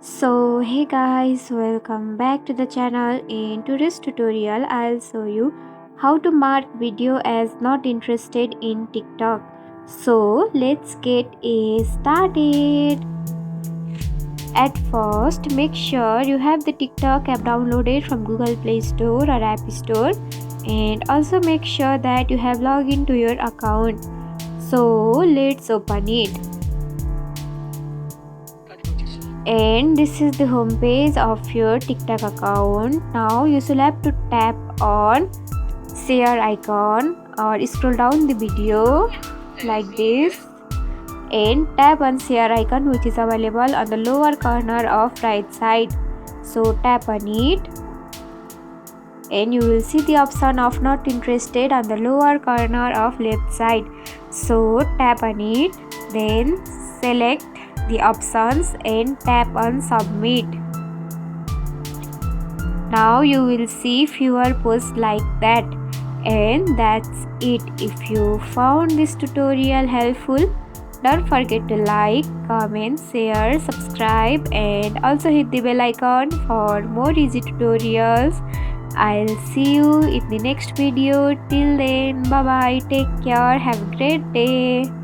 So hey guys, welcome back to the channel. In today's tutorial I'll show you how to mark video as not interested in TikTok. So let's get started. At first, make sure you have the TikTok app downloaded from Google Play Store or App Store, and also make sure that you have logged into your account. So let's open it. And this is the home page of your TikTok account. Now you should have to tap on share icon or scroll down the video like this and tap on share icon, which is available on the lower corner of right side. So tap on it and you will see the option of not interested on the lower corner of left side. So tap on it, then select the options and tap on submit. Now you will see fewer posts like that. And that's it. If you found this tutorial helpful, don't forget to like, comment, share, subscribe, and also hit the bell icon for more easy tutorials. I'll see you in the next video. Till then, bye bye, take care, have a great day.